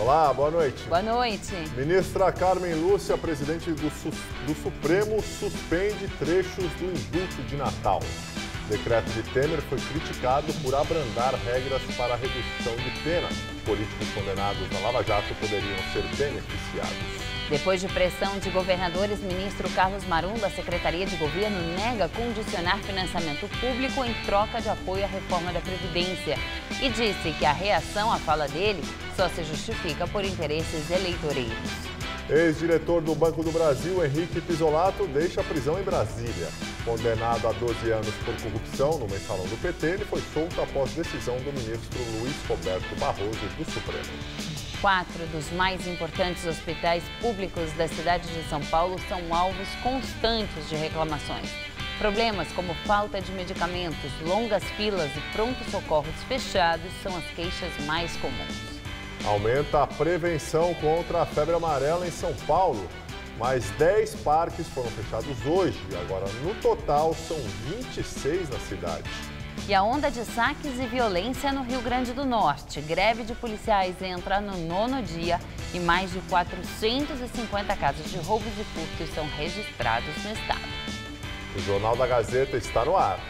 Olá, boa noite. Boa noite. Ministra Carmen Lúcia, presidente do Supremo, suspende trechos do indulto de Natal. O decreto de Temer foi criticado por abrandar regras para a redução de pena. Políticos condenados na Lava Jato poderiam ser beneficiados. Depois de pressão de governadores, ministro Carlos Marum, da Secretaria de Governo, nega condicionar financiamento público em troca de apoio à reforma da Previdência e disse que a reação à fala dele só se justifica por interesses eleitoreiros. Ex-diretor do Banco do Brasil, Henrique Pisolato, deixa a prisão em Brasília. Condenado a 12 anos por corrupção no mensalão do PT, ele foi solto após decisão do ministro Luiz Roberto Barroso do Supremo. 4 dos mais importantes hospitais públicos da cidade de São Paulo são alvos constantes de reclamações. Problemas como falta de medicamentos, longas filas e pronto-socorros fechados são as queixas mais comuns. Aumenta a prevenção contra a febre amarela em São Paulo. Mais 10 parques foram fechados hoje. Agora, no total, são 26 na cidade. E a onda de saques e violência no Rio Grande do Norte. Greve de policiais entra no 9º dia e mais de 450 casos de roubos e furtos são registrados no estado. O Jornal da Gazeta está no ar.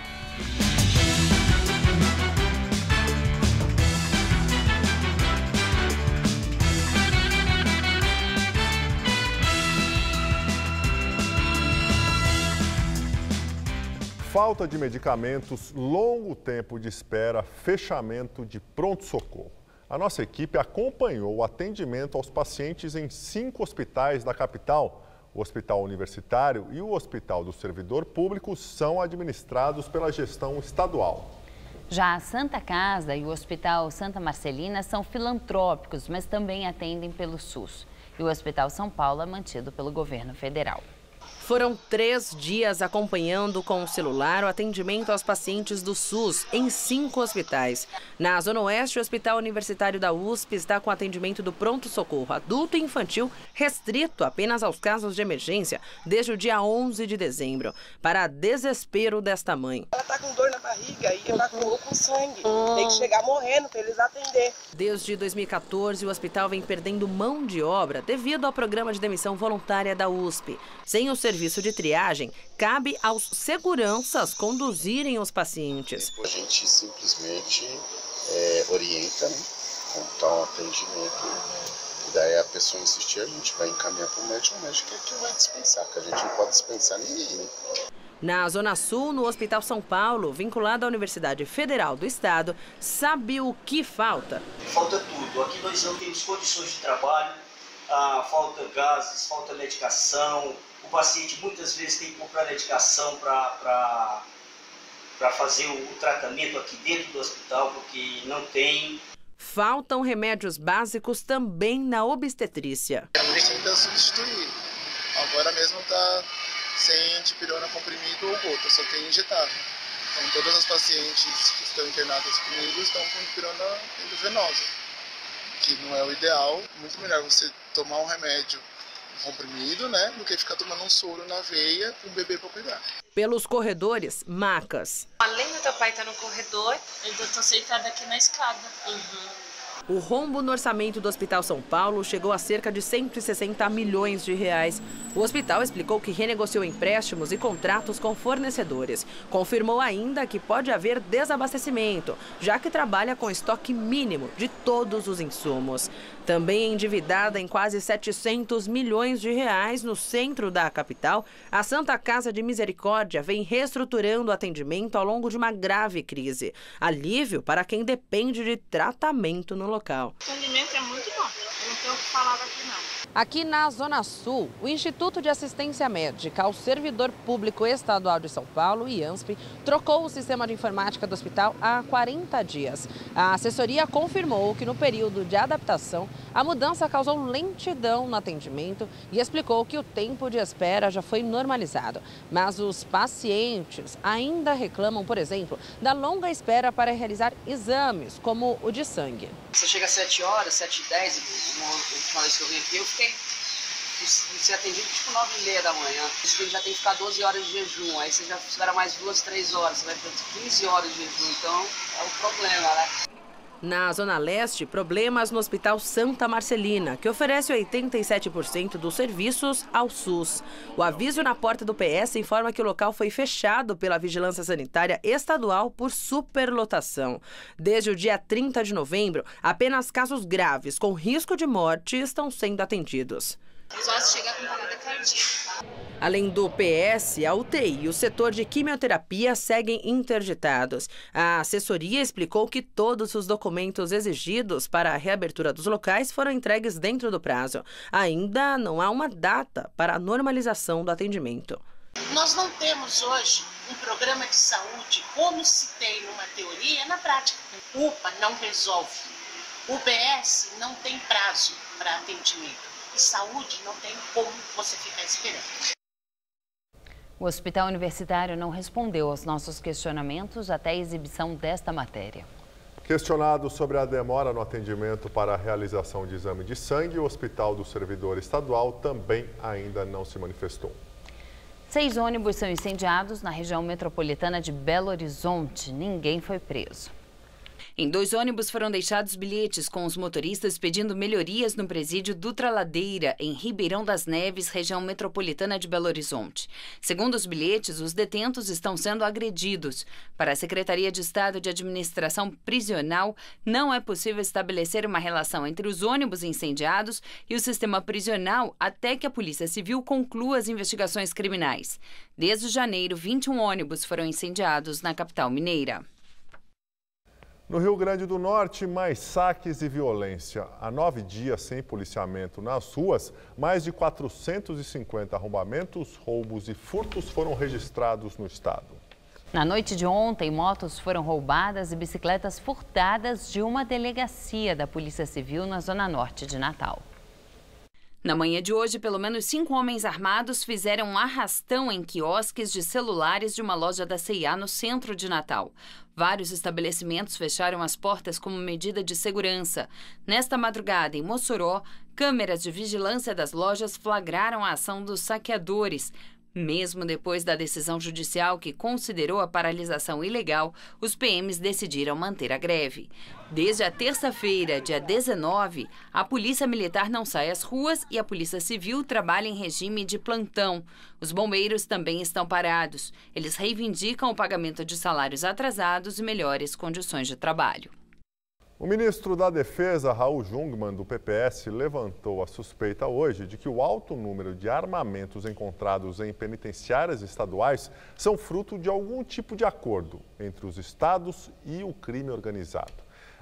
Falta de medicamentos, longo tempo de espera, fechamento de pronto-socorro. A nossa equipe acompanhou o atendimento aos pacientes em 5 hospitais da capital. O Hospital Universitário e o Hospital do Servidor Público são administrados pela gestão estadual. Já a Santa Casa e o Hospital Santa Marcelina são filantrópicos, mas também atendem pelo SUS. E o Hospital São Paulo é mantido pelo governo federal. Foram 3 dias acompanhando com o celular o atendimento aos pacientes do SUS em 5 hospitais. Na Zona Oeste, o Hospital Universitário da USP está com atendimento do pronto-socorro adulto e infantil restrito apenas aos casos de emergência desde o dia 11 de dezembro, para desespero desta mãe. Ela está com dor na barriga e evacuou com sangue. Tem que chegar morrendo para eles atender. Desde 2014, o hospital vem perdendo mão de obra devido ao programa de demissão voluntária da USP. Sem o serviço de triagem, cabe aos seguranças conduzirem os pacientes. A gente simplesmente orienta, né, como está o atendimento. E daí a pessoa insistir, a gente vai encaminhar para o médico é que vai dispensar, porque a gente não pode dispensar ninguém, né? Na Zona Sul, no Hospital São Paulo, vinculado à Universidade Federal do Estado, sabe o que falta? Falta tudo. Aqui nós não temos condições de trabalho, falta gases, falta medicação. O paciente muitas vezes tem que comprar medicação para fazer o tratamento aqui dentro do hospital, porque não tem. Faltam remédios básicos também na obstetrícia. A gente ainda substituir. Agora mesmo está sem dipirona comprimido ou gota, só tem injetável. Então todas as pacientes que estão internadas comigo estão com dipirona endovenosa, que não é o ideal. Muito melhor você tomar um remédio comprimido, né, do que ficar tomando um soro na veia com o bebê para cuidar. Pelos corredores, macas. Além do teu pai estar no corredor, eu estou sentada aqui na escada. O rombo no orçamento do Hospital São Paulo chegou a cerca de 160 milhões de reais. O hospital explicou que renegociou empréstimos e contratos com fornecedores. Confirmou ainda que pode haver desabastecimento, já que trabalha com estoque mínimo de todos os insumos. Também endividada em quase 700 milhões de reais no centro da capital, a Santa Casa de Misericórdia vem reestruturando o atendimento ao longo de uma grave crise. Alívio para quem depende de tratamento no local. O atendimento é muito bom, eu não tenho o que falar aqui não. Aqui na Zona Sul, o Instituto de Assistência Médica ao Servidor Público Estadual de São Paulo, IANSP, trocou o sistema de informática do hospital há 40 dias. A assessoria confirmou que no período de adaptação, a mudança causou lentidão no atendimento e explicou que o tempo de espera já foi normalizado. Mas os pacientes ainda reclamam, por exemplo, da longa espera para realizar exames, como o de sangue. Você chega às 7 horas, 7h10, uma última vez que eu vim aqui, eu fiquei ser atendido tipo 9h30 da manhã. Isso já tem que ficar 12 horas de jejum, aí você já espera mais 2, 3 horas, você vai para 15 horas de jejum, então é um problema, né? Na Zona Leste, problemas no Hospital Santa Marcelina, que oferece 87% dos serviços ao SUS. O aviso na porta do PS informa que o local foi fechado pela Vigilância Sanitária Estadual por superlotação. Desde o dia 30 de novembro, apenas casos graves com risco de morte estão sendo atendidos. Só se chegar com parada cardíaca. Além do PS, a UTI e o setor de quimioterapia seguem interditados. A assessoria explicou que todos os documentos exigidos para a reabertura dos locais foram entregues dentro do prazo. Ainda não há uma data para a normalização do atendimento. Nós não temos hoje um programa de saúde como se tem numa teoria na prática. O UPA não resolve. O UBS não tem prazo para atendimento. E saúde não tem como você ficar esperando. O Hospital Universitário não respondeu aos nossos questionamentos até a exibição desta matéria. Questionado sobre a demora no atendimento para a realização de exame de sangue, o Hospital do Servidor Estadual também ainda não se manifestou. 6 ônibus são incendiados na região metropolitana de Belo Horizonte. Ninguém foi preso. Em 2 ônibus foram deixados bilhetes com os motoristas pedindo melhorias no presídio Dutra Ladeira, em Ribeirão das Neves, região metropolitana de Belo Horizonte. Segundo os bilhetes, os detentos estão sendo agredidos. Para a Secretaria de Estado de Administração Prisional, não é possível estabelecer uma relação entre os ônibus incendiados e o sistema prisional até que a Polícia Civil conclua as investigações criminais. Desde janeiro, 21 ônibus foram incendiados na capital mineira. No Rio Grande do Norte, mais saques e violência. Há 9 dias sem policiamento nas ruas, mais de 450 arrombamentos, roubos e furtos foram registrados no estado. Na noite de ontem, motos foram roubadas e bicicletas furtadas de uma delegacia da Polícia Civil na zona norte de Natal. Na manhã de hoje, pelo menos 5 homens armados fizeram um arrastão em quiosques de celulares de uma loja da C&A no centro de Natal. Vários estabelecimentos fecharam as portas como medida de segurança. Nesta madrugada, em Mossoró, câmeras de vigilância das lojas flagraram a ação dos saqueadores. Mesmo depois da decisão judicial que considerou a paralisação ilegal, os PMs decidiram manter a greve. Desde a terça-feira, dia 19, a Polícia Militar não sai às ruas e a Polícia Civil trabalha em regime de plantão. Os bombeiros também estão parados. Eles reivindicam o pagamento de salários atrasados e melhores condições de trabalho. O ministro da Defesa, Raul Jungmann, do PPS, levantou a suspeita hoje de que o alto número de armamentos encontrados em penitenciárias estaduais são fruto de algum tipo de acordo entre os estados e o crime organizado.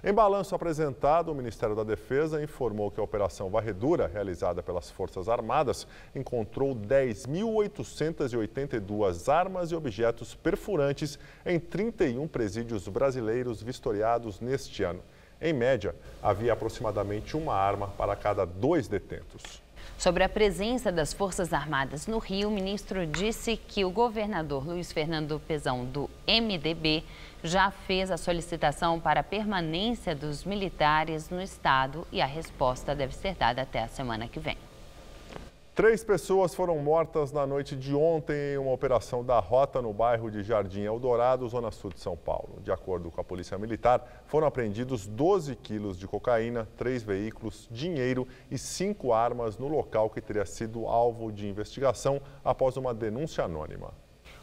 Em balanço apresentado, o Ministério da Defesa informou que a Operação Varredura, realizada pelas Forças Armadas, encontrou 10.882 armas e objetos perfurantes em 31 presídios brasileiros vistoriados neste ano. Em média, havia aproximadamente uma arma para cada 2 detentos. Sobre a presença das Forças Armadas no Rio, o ministro disse que o governador Luiz Fernando Pezão, do MDB, já fez a solicitação para a permanência dos militares no estado e a resposta deve ser dada até a semana que vem. 3 pessoas foram mortas na noite de ontem em uma operação da Rota no bairro de Jardim Eldorado, zona sul de São Paulo. De acordo com a Polícia Militar, foram apreendidos 12 quilos de cocaína, 3 veículos, dinheiro e 5 armas no local que teria sido alvo de investigação após uma denúncia anônima.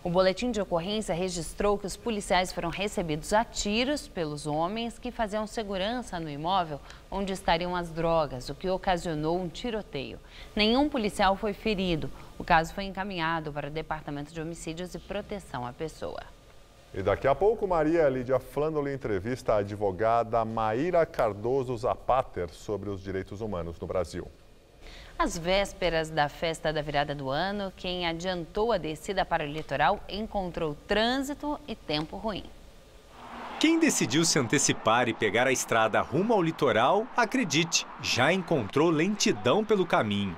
O boletim de ocorrência registrou que os policiais foram recebidos a tiros pelos homens que faziam segurança no imóvel onde estariam as drogas, o que ocasionou um tiroteio. Nenhum policial foi ferido. O caso foi encaminhado para o Departamento de Homicídios e Proteção à Pessoa. E daqui a pouco, Maria Lídia Flandoli entrevista a advogada Maíra Cardoso Zapater sobre os direitos humanos no Brasil. Às vésperas da festa da virada do ano, quem adiantou a descida para o litoral encontrou trânsito e tempo ruim. Quem decidiu se antecipar e pegar a estrada rumo ao litoral, acredite, já encontrou lentidão pelo caminho.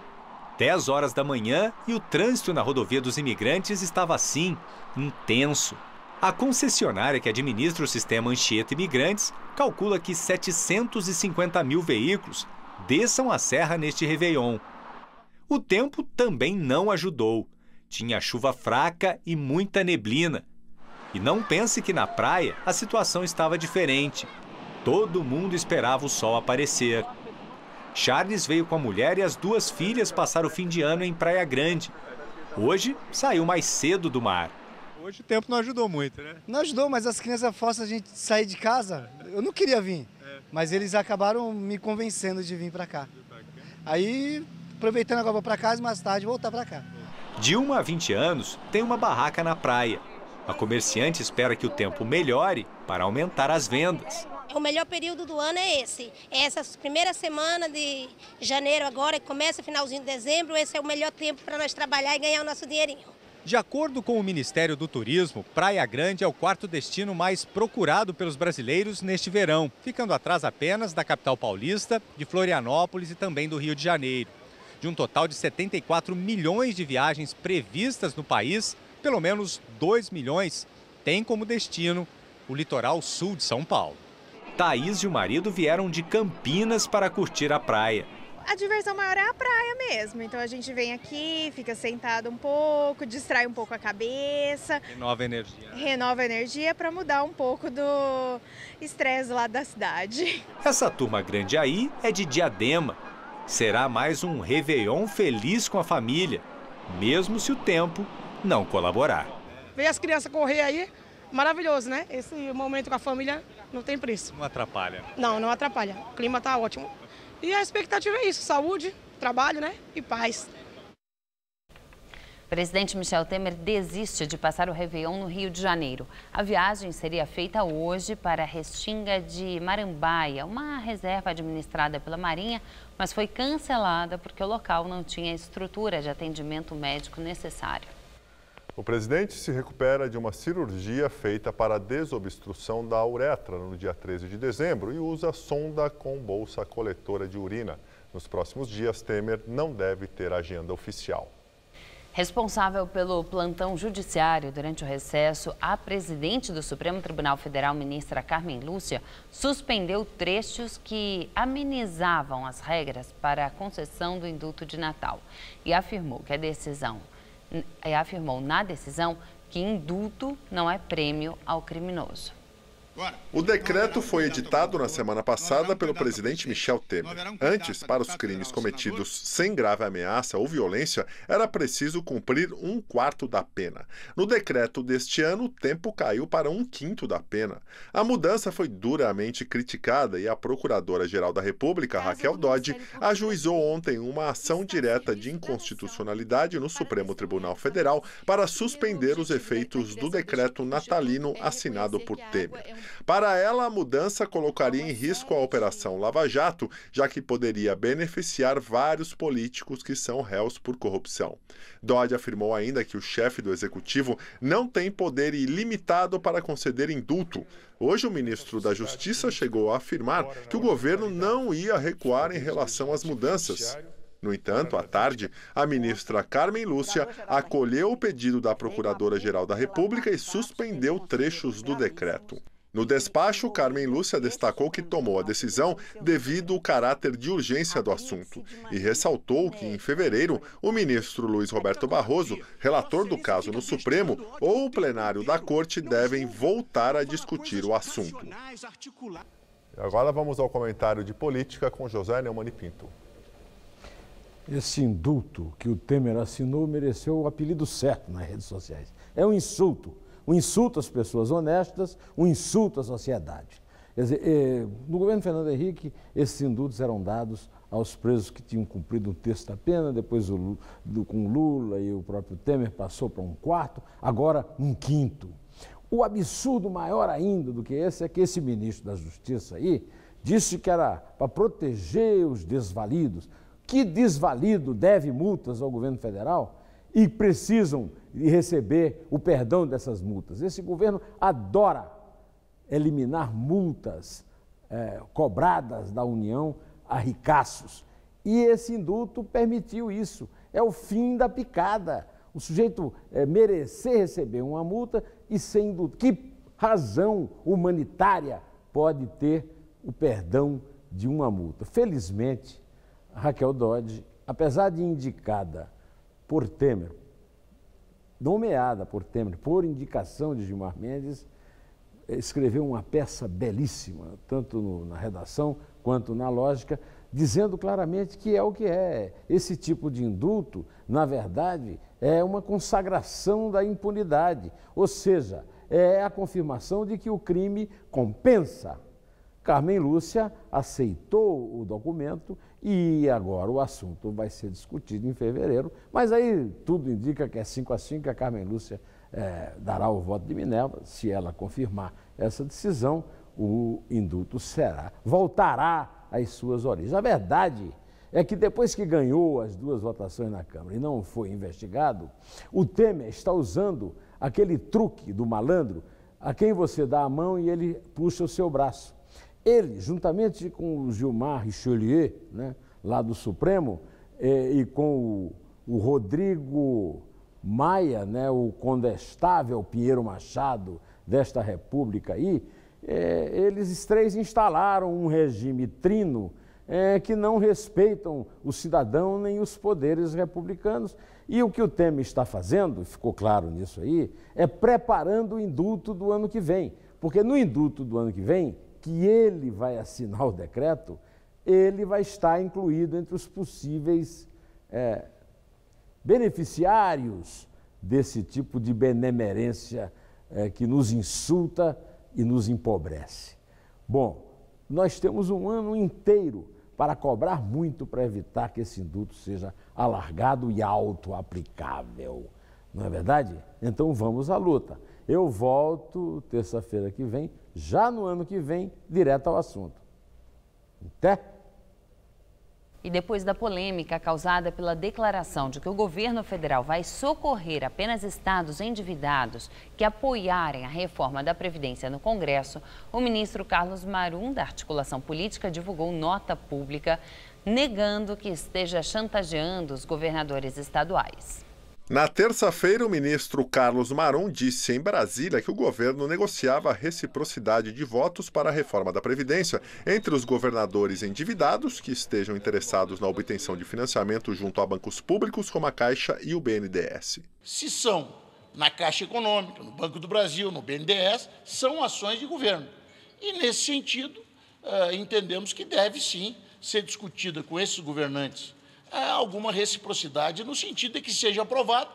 10 horas da manhã e o trânsito na rodovia dos imigrantes estava assim, intenso. A concessionária que administra o sistema Anchieta Imigrantes calcula que 750 mil veículos desçam a serra neste Réveillon. O tempo também não ajudou. Tinha chuva fraca e muita neblina. E não pense que na praia a situação estava diferente. Todo mundo esperava o sol aparecer. Charles veio com a mulher e as 2 filhas passar o fim de ano em Praia Grande. Hoje, saiu mais cedo do mar. Hoje o tempo não ajudou muito, né? Não ajudou, mas as crianças forçam a gente a sair de casa. Eu não queria vir, mas eles acabaram me convencendo de vir para cá. Aí, aproveitando agora para casa, mais tarde voltar para cá. Dilma, há 20 anos, tem uma barraca na praia. A comerciante espera que o tempo melhore para aumentar as vendas. O melhor período do ano é esse. Essa primeira semana de janeiro agora, que começa finalzinho de dezembro, esse é o melhor tempo para nós trabalhar e ganhar o nosso dinheirinho. De acordo com o Ministério do Turismo, Praia Grande é o 4º destino mais procurado pelos brasileiros neste verão, ficando atrás apenas da capital paulista, de Florianópolis e também do Rio de Janeiro. De um total de 74 milhões de viagens previstas no país, pelo menos 2 milhões têm como destino o litoral sul de São Paulo. Thaís e o marido vieram de Campinas para curtir a praia. A diversão maior é a praia mesmo, então a gente vem aqui, fica sentado um pouco, distrai um pouco a cabeça. Renova a energia. Renova a energia para mudar um pouco do estresse lá da cidade. Essa turma grande aí é de Diadema. Será mais um Réveillon feliz com a família, mesmo se o tempo não colaborar. Ver as crianças correr aí, maravilhoso, né? Esse momento com a família não tem preço. Não atrapalha? Não, não atrapalha. O clima tá ótimo. E a expectativa é isso, saúde, trabalho, né? E paz. O presidente Michel Temer desiste de passar o Réveillon no Rio de Janeiro. A viagem seria feita hoje para a Restinga de Marambaia, uma reserva administrada pela Marinha, mas foi cancelada porque o local não tinha estrutura de atendimento médico necessário. O presidente se recupera de uma cirurgia feita para a desobstrução da uretra no dia 13 de dezembro e usa sonda com bolsa coletora de urina. Nos próximos dias, Temer não deve ter agenda oficial. Responsável pelo plantão judiciário durante o recesso, a presidente do Supremo Tribunal Federal, ministra Carmen Lúcia, suspendeu trechos que amenizavam as regras para a concessão do indulto de Natal e afirmou na decisão que indulto não é prêmio ao criminoso. O decreto foi editado na semana passada pelo presidente Michel Temer. Antes, para os crimes cometidos sem grave ameaça ou violência, era preciso cumprir 1/4 da pena. No decreto deste ano, o tempo caiu para 1/5 da pena. A mudança foi duramente criticada e a Procuradora-Geral da República, Raquel Dodge, ajuizou ontem uma ação direta de inconstitucionalidade no Supremo Tribunal Federal para suspender os efeitos do decreto natalino assinado por Temer. Para ela, a mudança colocaria em risco a Operação Lava Jato, já que poderia beneficiar vários políticos que são réus por corrupção. Dodge afirmou ainda que o chefe do Executivo não tem poder ilimitado para conceder indulto. Hoje, o ministro da Justiça chegou a afirmar que o governo não ia recuar em relação às mudanças. No entanto, à tarde, a ministra Carmen Lúcia acolheu o pedido da Procuradora-Geral da República e suspendeu trechos do decreto. No despacho, Carmen Lúcia destacou que tomou a decisão devido ao caráter de urgência do assunto e ressaltou que, em fevereiro, o ministro Luiz Roberto Barroso, relator do caso no Supremo, ou o plenário da Corte devem voltar a discutir o assunto. Agora vamos ao comentário de política com José Neumann e Pinto. Esse indulto que o Temer assinou mereceu o apelido certo nas redes sociais. É um insulto. Um insulto às pessoas honestas, um insulto à sociedade. Quer dizer, no governo Fernando Henrique, esses indultos eram dados aos presos que tinham cumprido um terço da pena, depois com Lula e o próprio Temer passou para 1/4, agora 1/5. O absurdo maior ainda do que esse é que esse ministro da Justiça aí disse que era para proteger os desvalidos. Que desvalido deve multas ao governo federal e precisam receber o perdão dessas multas. Esse governo adora eliminar multas cobradas da União a ricaços. E esse indulto permitiu isso. É o fim da picada. O sujeito merecer receber uma multa e ser indulto. Que razão humanitária pode ter o perdão de uma multa? Felizmente, Raquel Dodge, apesar de indicada por Temer, nomeada por Temer, por indicação de Gilmar Mendes, escreveu uma peça belíssima, tanto na redação quanto na lógica, dizendo claramente que é o que é. Esse tipo de indulto, na verdade, é uma consagração da impunidade, ou seja, é a confirmação de que o crime compensa. Carmen Lúcia aceitou o documento e agora o assunto vai ser discutido em fevereiro, mas aí tudo indica que é 5-5, que a Carmen Lúcia dará o voto de Minerva. Se ela confirmar essa decisão, o indulto voltará às suas origens. A verdade é que depois que ganhou as 2 votações na Câmara e não foi investigado, o Temer está usando aquele truque do malandro a quem você dá a mão e ele puxa o seu braço. Ele, juntamente com o Gilmar Richelieu, né, lá do Supremo, e com o Rodrigo Maia, né, o condestável Pinheiro Machado desta república aí, eles 3 instalaram um regime trino que não respeitam o cidadão nem os poderes republicanos. E o que o Temer está fazendo, ficou claro nisso aí, é preparando o indulto do ano que vem. Porque no indulto do ano que vem, que ele vai assinar o decreto, ele vai estar incluído entre os possíveis beneficiários desse tipo de benemerência que nos insulta e nos empobrece. Bom, nós temos um ano inteiro para cobrar muito para evitar que esse indulto seja alargado e auto-aplicável. Não é verdade? Então vamos à luta. Eu volto terça-feira que vem, já no ano que vem, direto ao assunto. Até! E depois da polêmica causada pela declaração de que o governo federal vai socorrer apenas estados endividados que apoiarem a reforma da Previdência no Congresso, o ministro Carlos Marum, da Articulação Política, divulgou nota pública negando que esteja chantageando os governadores estaduais. Na terça-feira, o ministro Carlos Marum disse em Brasília que o governo negociava a reciprocidade de votos para a reforma da Previdência entre os governadores endividados que estejam interessados na obtenção de financiamento junto a bancos públicos como a Caixa e o BNDES. Se são na Caixa Econômica, no Banco do Brasil, no BNDES, são ações de governo. E, nesse sentido, entendemos que deve, sim, ser discutida com esses governantes alguma reciprocidade no sentido de que seja aprovada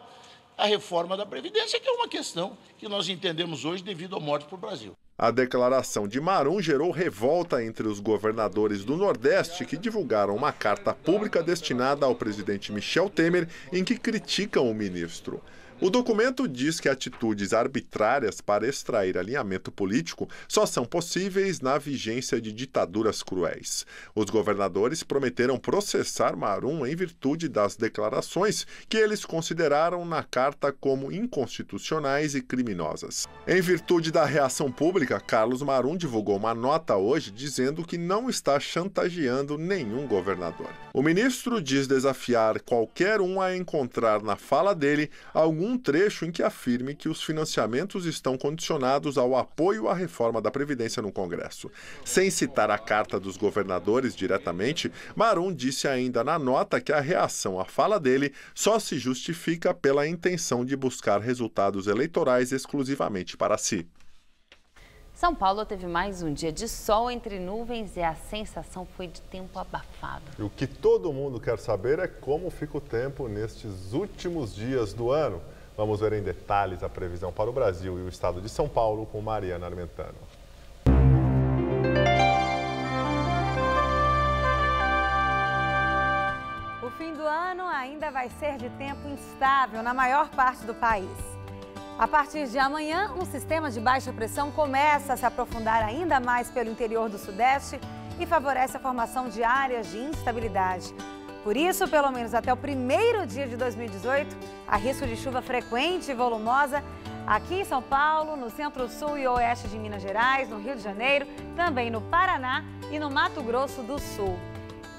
a reforma da Previdência, que é uma questão que nós entendemos hoje devido à morte para o Brasil. A declaração de Marum gerou revolta entre os governadores do Nordeste que divulgaram uma carta pública destinada ao presidente Michel Temer em que criticam o ministro. O documento diz que atitudes arbitrárias para extrair alinhamento político só são possíveis na vigência de ditaduras cruéis. Os governadores prometeram processar Marum em virtude das declarações que eles consideraram na carta como inconstitucionais e criminosas. Em virtude da reação pública, Carlos Marum divulgou uma nota hoje dizendo que não está chantageando nenhum governador. O ministro diz desafiar qualquer um a encontrar na fala dele algum trecho em que afirme que os financiamentos estão condicionados ao apoio à reforma da Previdência no Congresso. Sem citar a carta dos governadores diretamente, Marum disse ainda na nota que a reação à fala dele só se justifica pela intenção de buscar resultados eleitorais exclusivamente para si. São Paulo teve mais um dia de sol entre nuvens e a sensação foi de tempo abafado. E o que todo mundo quer saber é como fica o tempo nestes últimos dias do ano. Vamos ver em detalhes a previsão para o Brasil e o estado de São Paulo com Mariana Armentano. O fim do ano ainda vai ser de tempo instável na maior parte do país. A partir de amanhã, um sistema de baixa pressão começa a se aprofundar ainda mais pelo interior do Sudeste e favorece a formação de áreas de instabilidade. Por isso, pelo menos até o primeiro dia de 2018, há risco de chuva frequente e volumosa aqui em São Paulo, no centro-sul e oeste de Minas Gerais, no Rio de Janeiro, também no Paraná e no Mato Grosso do Sul.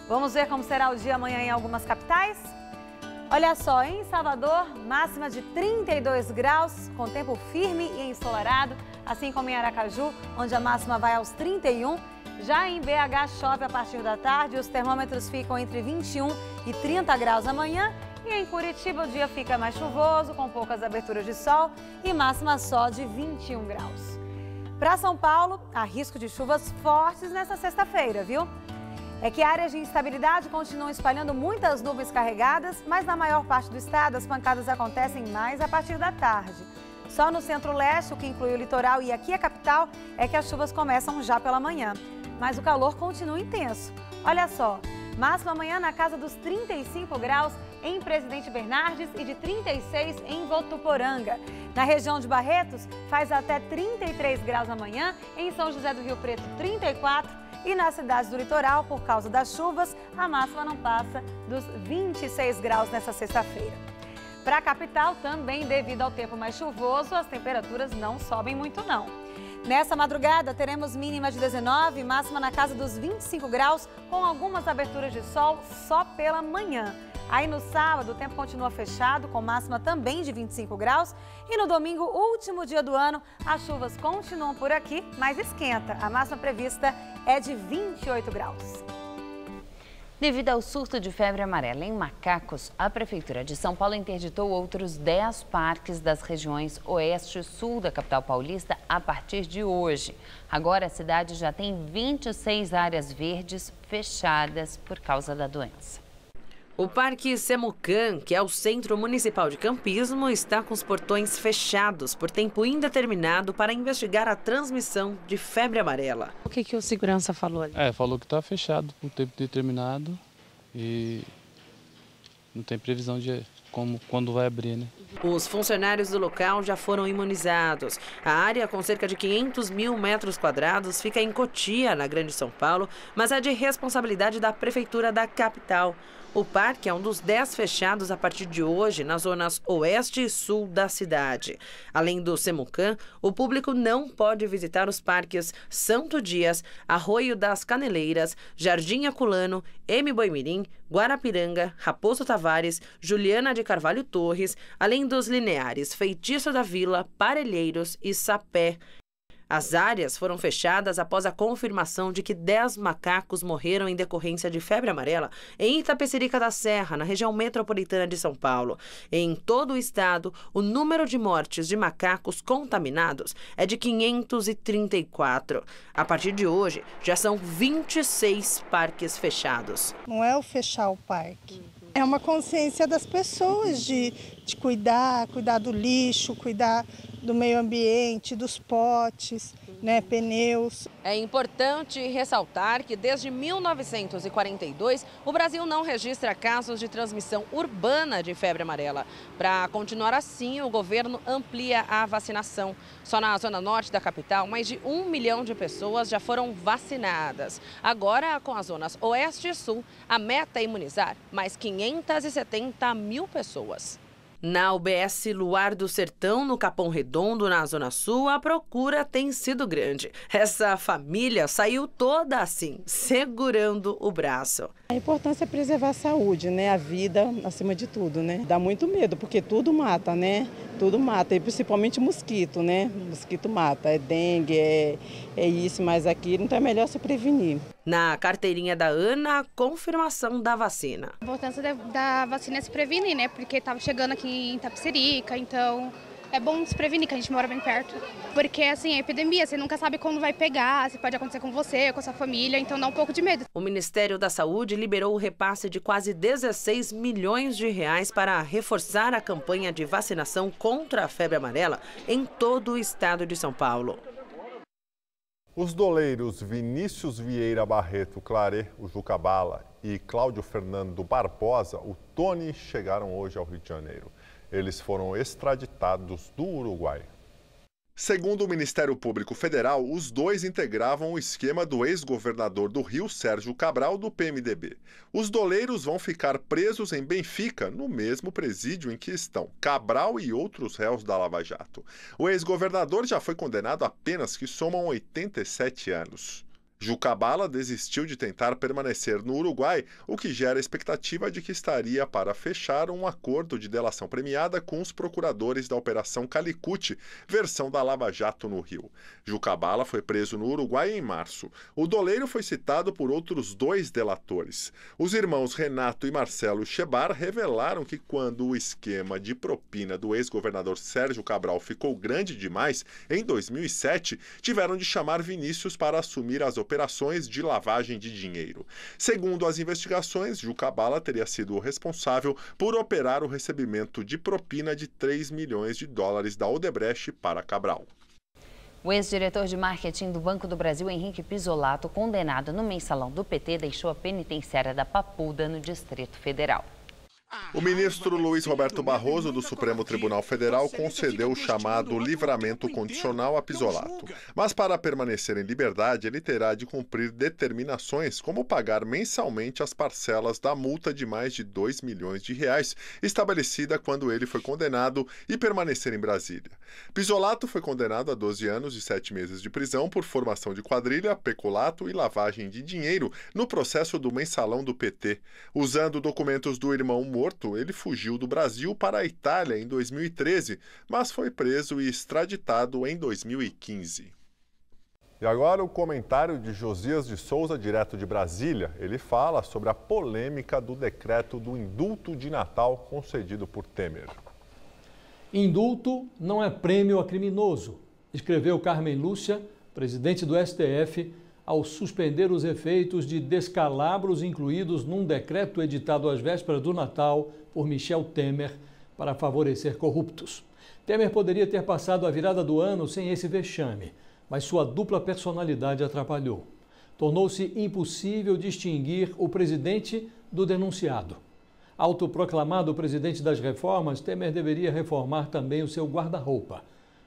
Vamos ver como será o dia amanhã em algumas capitais? Olha só, em Salvador, máxima de 32 graus, com tempo firme e ensolarado, assim como em Aracaju, onde a máxima vai aos 31. Já em BH chove a partir da tarde, os termômetros ficam entre 21 e 30 graus amanhã. E em Curitiba o dia fica mais chuvoso, com poucas aberturas de sol e máxima só de 21 graus. Para São Paulo, há risco de chuvas fortes nesta sexta-feira, viu? É que áreas de instabilidade continuam espalhando muitas nuvens carregadas, mas na maior parte do estado as pancadas acontecem mais a partir da tarde. Só no centro-leste, o que inclui o litoral e aqui a capital, é que as chuvas começam já pela manhã. Mas o calor continua intenso. Olha só, máxima amanhã na casa dos 35 graus em Presidente Bernardes e de 36 em Votuporanga. Na região de Barretos, faz até 33 graus amanhã, em São José do Rio Preto, 34. E nas cidades do litoral, por causa das chuvas, a máxima não passa dos 26 graus nessa sexta-feira. Para a capital, também devido ao tempo mais chuvoso, as temperaturas não sobem muito não. Nessa madrugada, teremos mínima de 19, máxima na casa dos 25 graus, com algumas aberturas de sol só pela manhã. Aí no sábado, o tempo continua fechado, com máxima também de 25 graus. E no domingo, último dia do ano, as chuvas continuam por aqui, mas esquenta. A máxima prevista é de 28 graus. Devido ao surto de febre amarela em macacos, a Prefeitura de São Paulo interditou outros 10 parques das regiões oeste e sul da capital paulista a partir de hoje. Agora a cidade já tem 26 áreas verdes fechadas por causa da doença. O Parque Semucan, que é o Centro Municipal de Campismo, está com os portões fechados por tempo indeterminado para investigar a transmissão de febre amarela. O que o segurança falou ali? Falou que está fechado por tempo determinado e não tem previsão de quando vai abrir, né? Os funcionários do local já foram imunizados. A área, com cerca de 500 mil metros quadrados, fica em Cotia, na Grande São Paulo, mas é de responsabilidade da Prefeitura da capital. O parque é um dos 10 fechados a partir de hoje nas zonas oeste e sul da cidade. Além do Semucan, o público não pode visitar os parques Santo Dias, Arroio das Caneleiras, Jardim Aculano, M. Boimirim, Guarapiranga, Raposo Tavares, Juliana de Carvalho Torres, além dos lineares Feitiço da Vila, Parelheiros e Sapé. As áreas foram fechadas após a confirmação de que 10 macacos morreram em decorrência de febre amarela em Itapecerica da Serra, na região metropolitana de São Paulo. Em todo o estado, o número de mortes de macacos contaminados é de 534. A partir de hoje, já são 26 parques fechados. Não é o fechar o parque. É uma consciência das pessoas de cuidar do lixo, cuidar do meio ambiente, dos potes, pneus. É importante ressaltar que desde 1942 o Brasil não registra casos de transmissão urbana de febre amarela. Para continuar assim, o governo amplia a vacinação. Só na zona norte da capital, mais de 1 milhão de pessoas já foram vacinadas. Agora, com as zonas oeste e sul, a meta é imunizar mais 570 mil pessoas. Na UBS Luar do Sertão, no Capão Redondo, na Zona Sul, a procura tem sido grande. Essa família saiu toda assim, segurando o braço. A importância é preservar a saúde, a vida acima de tudo, Dá muito medo, porque tudo mata, Tudo mata, e principalmente mosquito, Mosquito mata, é dengue, é isso, mas aqui então é melhor se prevenir. Na carteirinha da Ana, a confirmação da vacina. A importância da vacina é se prevenir, Porque estava chegando aqui em Itapecerica, então é bom se prevenir, que a gente mora bem perto. Porque, assim, a epidemia, você nunca sabe quando vai pegar, se pode acontecer com você, com a sua família, então dá um pouco de medo. O Ministério da Saúde liberou o repasse de quase 16 milhões de reais para reforçar a campanha de vacinação contra a febre amarela em todo o estado de São Paulo. Os doleiros Vinícius Vieira Barreto Claret, o Juca Bala, e Cláudio Fernando Barbosa, o Tony, chegaram hoje ao Rio de Janeiro. Eles foram extraditados do Uruguai. Segundo o Ministério Público Federal, os dois integravam o esquema do ex-governador do Rio, Sérgio Cabral, do PMDB. Os doleiros vão ficar presos em Benfica, no mesmo presídio em que estão Cabral e outros réus da Lava Jato. O ex-governador já foi condenado a penas que somam 87 anos. Juca Bala desistiu de tentar permanecer no Uruguai, o que gera a expectativa de que estaria para fechar um acordo de delação premiada com os procuradores da Operação Calicut, versão da Lava Jato no Rio. Juca Bala foi preso no Uruguai em março. O doleiro foi citado por outros 2 delatores. Os irmãos Renato e Marcelo Chebar revelaram que quando o esquema de propina do ex-governador Sérgio Cabral ficou grande demais, em 2007, tiveram de chamar Vinícius para assumir as operações de lavagem de dinheiro. Segundo as investigações, Juca Bala teria sido o responsável por operar o recebimento de propina de 3 milhões de dólares da Odebrecht para Cabral. O ex-diretor de marketing do Banco do Brasil, Henrique Pizzolatto, condenado no mensalão do PT, deixou a penitenciária da Papuda, no Distrito Federal. O ministro Luiz Roberto Barroso, do Supremo Tribunal Federal, concedeu o chamado livramento condicional a Pizzolatto. Mas para permanecer em liberdade, ele terá de cumprir determinações como pagar mensalmente as parcelas da multa de mais de 2 milhões de reais, estabelecida quando ele foi condenado, e permanecer em Brasília. Pizzolatto foi condenado a 12 anos e 7 meses de prisão por formação de quadrilha, peculato e lavagem de dinheiro no processo do mensalão do PT. Usando documentos do irmão morto, ele fugiu do Brasil para a Itália em 2013, mas foi preso e extraditado em 2015. E agora o comentário de Josias de Souza, direto de Brasília. Ele fala sobre a polêmica do decreto do indulto de Natal concedido por Temer. Indulto não é prêmio a criminoso, escreveu Carmen Lúcia, presidente do STF, ao suspender os efeitos de descalabros incluídos num decreto editado às vésperas do Natal por Michel Temer para favorecer corruptos. Temer poderia ter passado a virada do ano sem esse vexame, mas sua dupla personalidade atrapalhou. Tornou-se impossível distinguir o presidente do denunciado. Autoproclamado presidente das reformas, Temer deveria reformar também o seu guarda-roupa.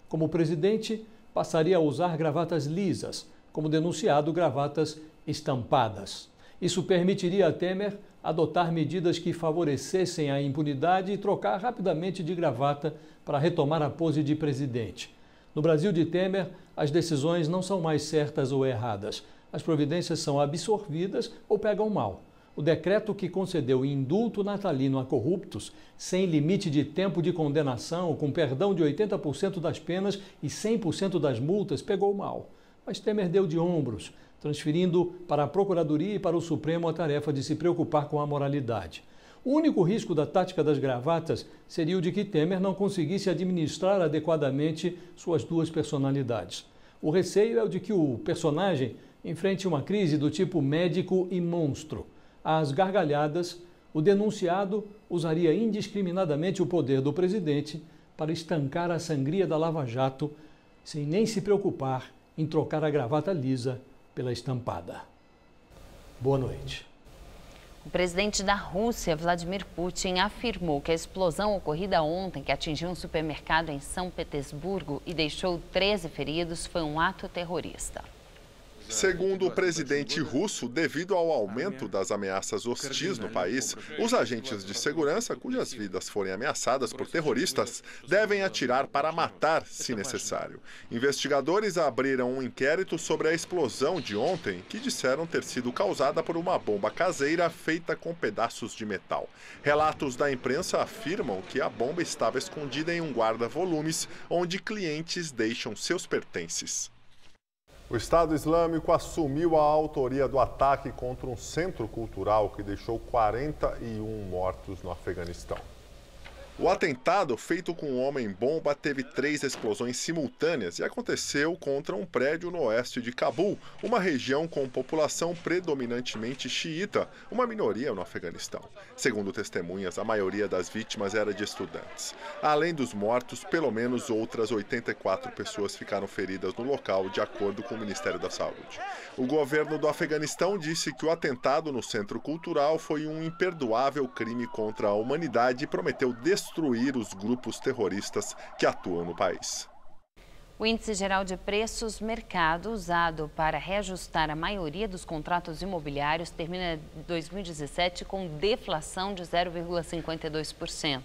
Como presidente, passaria a usar gravatas lisas, como denunciado, gravatas estampadas. Isso permitiria a Temer adotar medidas que favorecessem a impunidade e trocar rapidamente de gravata para retomar a pose de presidente. No Brasil de Temer, as decisões não são mais certas ou erradas. As providências são absorvidas ou pegam mal. O decreto que concedeu indulto natalino a corruptos, sem limite de tempo de condenação, com perdão de 80% das penas e 100% das multas, pegou mal. Mas Temer deu de ombros, transferindo para a Procuradoria e para o Supremo a tarefa de se preocupar com a moralidade. O único risco da tática das gravatas seria o de que Temer não conseguisse administrar adequadamente suas duas personalidades. O receio é o de que o personagem enfrente uma crise do tipo médico e monstro. Às gargalhadas, o denunciado usaria indiscriminadamente o poder do presidente para estancar a sangria da Lava Jato, sem nem se preocupar em trocar a gravata lisa pela estampada. Boa noite. O presidente da Rússia, Vladimir Putin, afirmou que a explosão ocorrida ontem, que atingiu um supermercado em São Petersburgo e deixou 13 feridos, foi um ato terrorista. Segundo o presidente russo, devido ao aumento das ameaças hostis no país, os agentes de segurança, cujas vidas forem ameaçadas por terroristas, devem atirar para matar, se necessário. Investigadores abriram um inquérito sobre a explosão de ontem, que disseram ter sido causada por uma bomba caseira feita com pedaços de metal. Relatos da imprensa afirmam que a bomba estava escondida em um guarda-volumes, onde clientes deixam seus pertences. O Estado Islâmico assumiu a autoria do ataque contra um centro cultural que deixou 41 mortos no Afeganistão. O atentado, feito com um homem-bomba, teve 3 explosões simultâneas e aconteceu contra um prédio no oeste de Cabul, uma região com população predominantemente xiita, uma minoria no Afeganistão. Segundo testemunhas, a maioria das vítimas era de estudantes. Além dos mortos, pelo menos outras 84 pessoas ficaram feridas no local, de acordo com o Ministério da Saúde. O governo do Afeganistão disse que o atentado no centro cultural foi um imperdoável crime contra a humanidade e prometeu destruir os grupos terroristas que atuam no país. O Índice Geral de Preços Mercado, usado para reajustar a maioria dos contratos imobiliários, termina 2017 com deflação de 0,52%.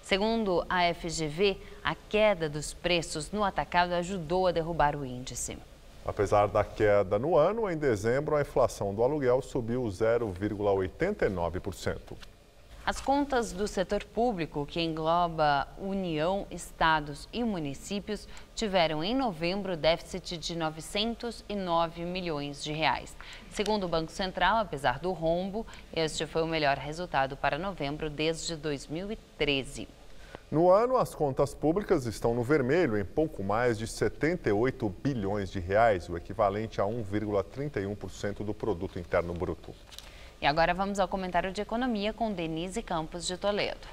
Segundo a FGV, a queda dos preços no atacado ajudou a derrubar o índice. Apesar da queda no ano, em dezembro a inflação do aluguel subiu 0,89%. As contas do setor público, que engloba União, estados e municípios, tiveram em novembro déficit de 909 milhões de reais. Segundo o Banco Central, apesar do rombo, este foi o melhor resultado para novembro desde 2013. No ano, as contas públicas estão no vermelho em pouco mais de 78 bilhões de reais, o equivalente a 1,31% do produto interno bruto. E agora vamos ao comentário de economia com Denise Campos de Toledo.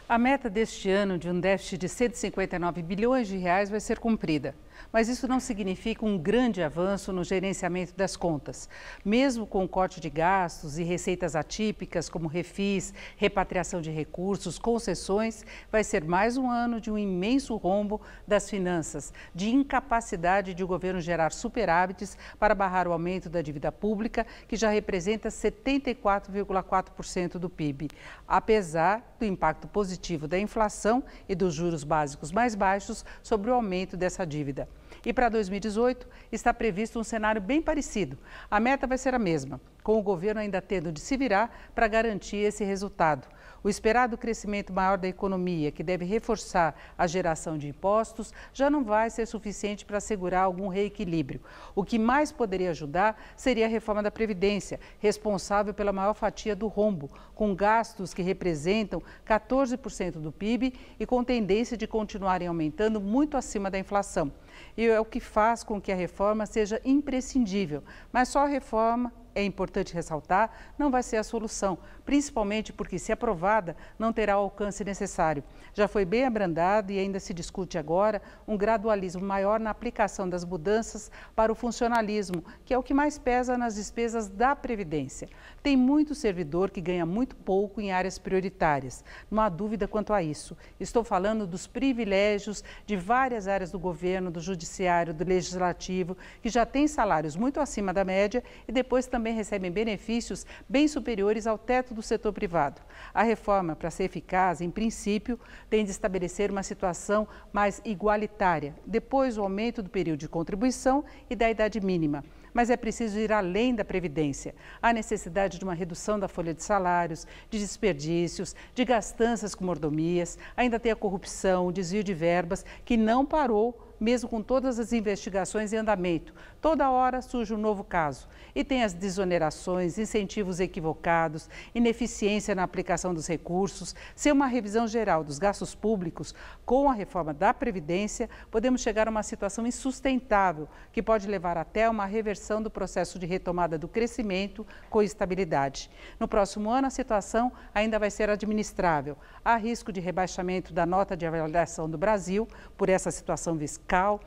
A meta deste ano de um déficit de 159 bilhões de reais vai ser cumprida. Mas isso não significa um grande avanço no gerenciamento das contas. Mesmo com o corte de gastos e receitas atípicas, como refis, repatriação de recursos, concessões, vai ser mais um ano de um imenso rombo das finanças, de incapacidade de o governo gerar superávites para barrar o aumento da dívida pública, que já representa 74,4% do PIB, apesar do impacto positivo da inflação e dos juros básicos mais baixos sobre o aumento dessa dívida. E para 2018, está previsto um cenário bem parecido. A meta vai ser a mesma, com o governo ainda tendo de se virar para garantir esse resultado. O esperado crescimento maior da economia, que deve reforçar a geração de impostos, já não vai ser suficiente para assegurar algum reequilíbrio. O que mais poderia ajudar seria a reforma da Previdência, responsável pela maior fatia do rombo, com gastos que representam 14% do PIB e com tendência de continuarem aumentando muito acima da inflação. E é o que faz com que a reforma seja imprescindível. Mas só a reforma, é importante ressaltar, não vai ser a solução, principalmente porque, se aprovada, não terá o alcance necessário. Já foi bem abrandado e ainda se discute agora um gradualismo maior na aplicação das mudanças para o funcionalismo, que é o que mais pesa nas despesas da Previdência. Tem muito servidor que ganha muito pouco em áreas prioritárias. Não há dúvida quanto a isso. Estou falando dos privilégios de várias áreas do governo, do judiciário, do legislativo, que já têm salários muito acima da média e depois também recebem benefícios bem superiores ao teto do setor privado. A reforma, para ser eficaz, em princípio, tem de estabelecer uma situação mais igualitária, depois o aumento do período de contribuição e da idade mínima. Mas é preciso ir além da Previdência. Há necessidade de uma redução da folha de salários, de desperdícios, de gastanças com mordomias. Ainda tem a corrupção, o desvio de verbas, que não parou, mesmo com todas as investigações em andamento. Toda hora surge um novo caso. E tem as desonerações, incentivos equivocados, ineficiência na aplicação dos recursos. Sem uma revisão geral dos gastos públicos, com a reforma da Previdência, podemos chegar a uma situação insustentável, que pode levar até uma reversão do processo de retomada do crescimento com estabilidade. No próximo ano, a situação ainda vai ser administrável. Há risco de rebaixamento da nota de avaliação do Brasil por essa situação fiscal.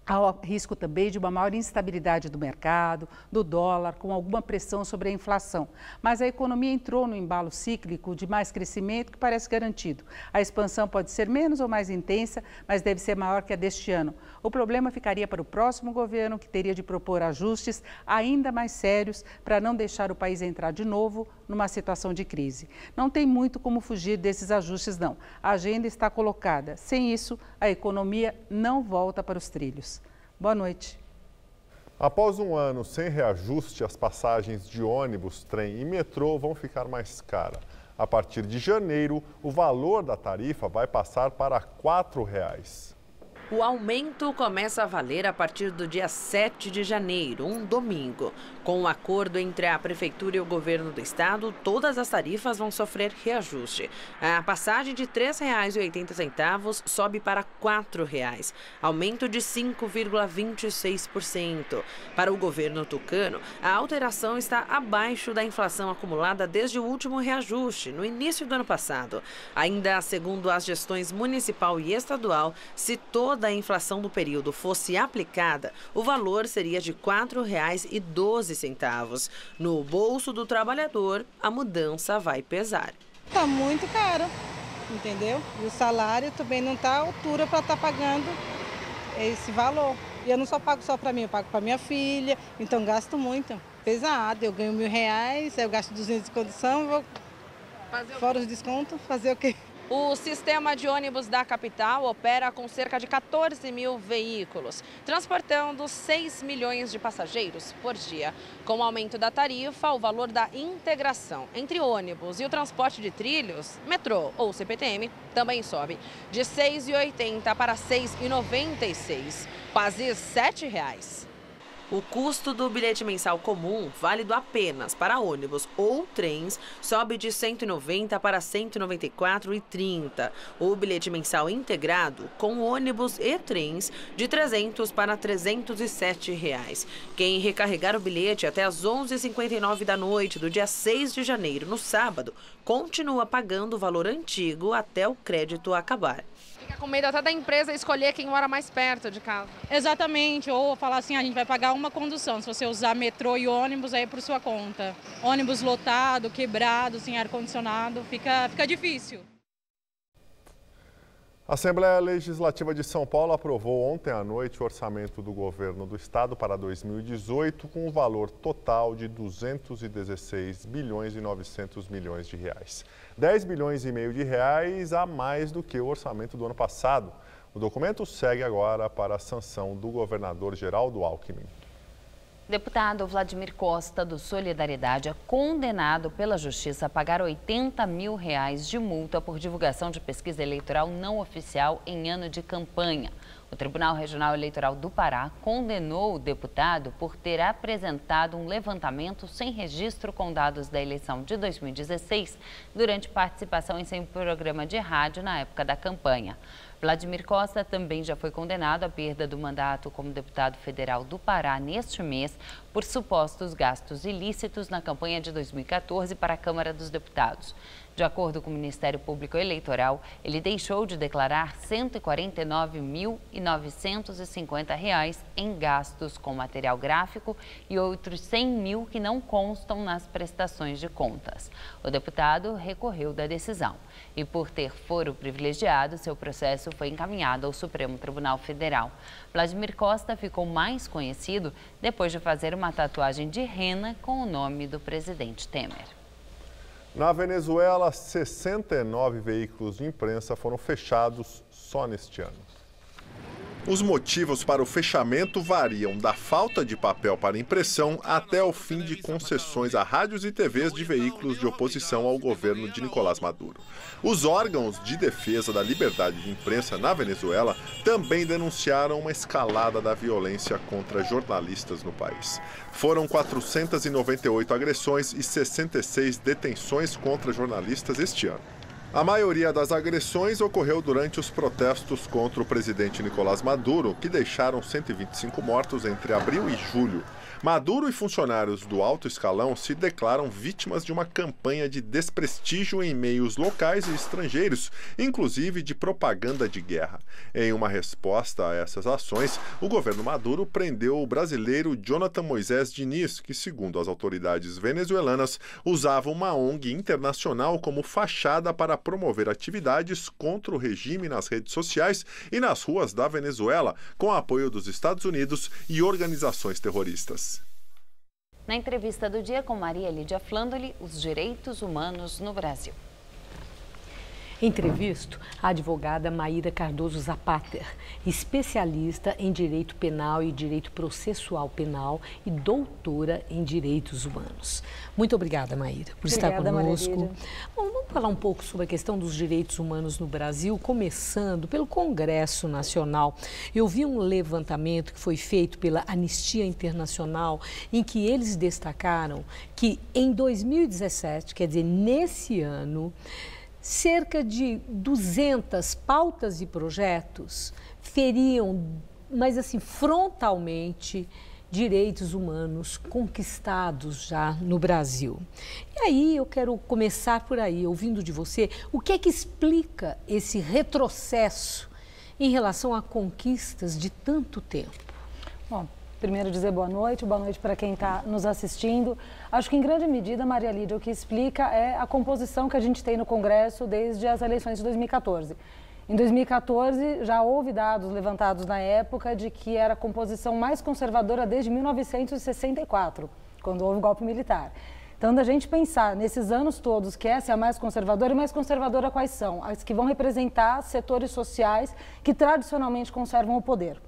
Há risco também de uma maior instabilidade do mercado, do dólar, com alguma pressão sobre a inflação. Mas a economia entrou no embalo cíclico de mais crescimento que parece garantido. A expansão pode ser menos ou mais intensa, mas deve ser maior que a deste ano. O problema ficaria para o próximo governo, que teria de propor ajustes ainda mais sérios para não deixar o país entrar de novo numa situação de crise. Não tem muito como fugir desses ajustes, não. A agenda está colocada. Sem isso, a economia não volta para os trilhos. Boa noite. Após um ano sem reajuste, as passagens de ônibus, trem e metrô vão ficar mais caras. A partir de janeiro, o valor da tarifa vai passar para R$ 4,00. O aumento começa a valer a partir do dia 7 de janeiro, um domingo. Com o acordo entre a Prefeitura e o Governo do Estado, todas as tarifas vão sofrer reajuste. A passagem de R$ 3,80 sobe para R$ 4,00, aumento de 5,26%. Para o governo tucano, a alteração está abaixo da inflação acumulada desde o último reajuste, no início do ano passado. Ainda segundo as gestões municipal e estadual, se toda a inflação do período fosse aplicada, o valor seria de R$ 4,12. No bolso do trabalhador, a mudança vai pesar. Está muito caro, entendeu? E o salário também não está à altura para estar pagando esse valor. E eu não só pago só para mim, eu pago para minha filha, então gasto muito. Pesado, eu ganho R$ 1.000, eu gasto 200 de condução, vou fora os descontos, fazer o quê? O sistema de ônibus da capital opera com cerca de 14 mil veículos, transportando 6 milhões de passageiros por dia. Com o aumento da tarifa, o valor da integração entre ônibus e o transporte de trilhos, metrô ou CPTM, também sobe de R$ 6,80 para R$ 6,96, quase R$ 7. O custo do bilhete mensal comum, válido apenas para ônibus ou trens, sobe de R$ 190 para R$ 194,30. O bilhete mensal integrado, com ônibus e trens, de R$ 300 para R$ 307. Quem recarregar o bilhete até às 11h59 da noite do dia 6 de janeiro, no sábado, continua pagando o valor antigo até o crédito acabar. Fica com medo até da empresa escolher quem mora mais perto de casa. Exatamente, ou falar assim, a gente vai pagar uma condução. Se você usar metrô e ônibus, aí é por sua conta. Ônibus lotado, quebrado, sem ar-condicionado, fica difícil. A Assembleia Legislativa de São Paulo aprovou ontem à noite o orçamento do governo do estado para 2018 com um valor total de 216 bilhões e 900 milhões de reais. 10 bilhões e meio de reais a mais do que o orçamento do ano passado. O documento segue agora para a sanção do governador Geraldo Alckmin. O deputado Vladimir Costa, do Solidariedade, é condenado pela Justiça a pagar R$ 80 mil de multa por divulgação de pesquisa eleitoral não oficial em ano de campanha. O Tribunal Regional Eleitoral do Pará condenou o deputado por ter apresentado um levantamento sem registro com dados da eleição de 2016 durante participação em seu programa de rádio na época da campanha. Vladimir Costa também já foi condenado à perda do mandato como deputado federal do Pará neste mês por supostos gastos ilícitos na campanha de 2014 para a Câmara dos Deputados. De acordo com o Ministério Público Eleitoral, ele deixou de declarar R$ 149.950 em gastos com material gráfico e outros 100 mil que não constam nas prestações de contas. O deputado recorreu da decisão e, por ter foro privilegiado, seu processo foi encaminhado ao Supremo Tribunal Federal. Vladimir Costa ficou mais conhecido depois de fazer uma tatuagem de rena com o nome do presidente Temer. Na Venezuela, 69 veículos de imprensa foram fechados só neste ano. Os motivos para o fechamento variam da falta de papel para impressão até o fim de concessões a rádios e TVs de veículos de oposição ao governo de Nicolás Maduro. Os órgãos de defesa da liberdade de imprensa na Venezuela também denunciaram uma escalada da violência contra jornalistas no país. Foram 498 agressões e 66 detenções contra jornalistas este ano. A maioria das agressões ocorreu durante os protestos contra o presidente Nicolás Maduro, que deixaram 125 mortos entre abril e julho. Maduro e funcionários do alto escalão se declaram vítimas de uma campanha de desprestígio em meios locais e estrangeiros, inclusive de propaganda de guerra. Em uma resposta a essas ações, o governo Maduro prendeu o brasileiro Jonathan Moisés Diniz, que, segundo as autoridades venezuelanas, usava uma ONG internacional como fachada para promover atividades contra o regime nas redes sociais e nas ruas da Venezuela, com apoio dos Estados Unidos e organizações terroristas. Na entrevista do dia com Maria Lídia Flandoli, os direitos humanos no Brasil. Entrevisto a advogada Maíra Cardoso Zapater, especialista em direito penal e direito processual penal e doutora em direitos humanos. Muito obrigada, Maíra, por estar conosco. Bom, vamos falar um pouco sobre a questão dos direitos humanos no Brasil, começando pelo Congresso Nacional. Eu vi um levantamento que foi feito pela Anistia Internacional, em que eles destacaram que em 2017, quer dizer, nesse ano, cerca de 200 pautas e projetos feriam, mas assim, frontalmente, direitos humanos conquistados já no Brasil. E aí eu quero começar por aí, ouvindo de você, o que é que explica esse retrocesso em relação a conquistas de tanto tempo? Bom, primeiro dizer boa noite para quem está nos assistindo. Acho que em grande medida, Maria Lídia, o que explica é a composição que a gente tem no Congresso desde as eleições de 2014. Em 2014, já houve dados levantados na época de que era a composição mais conservadora desde 1964, quando houve o golpe militar. Então, da gente pensar nesses anos todos que essa é a mais conservadora, e mais conservadora quais são? As que vão representar setores sociais que tradicionalmente conservam o poder.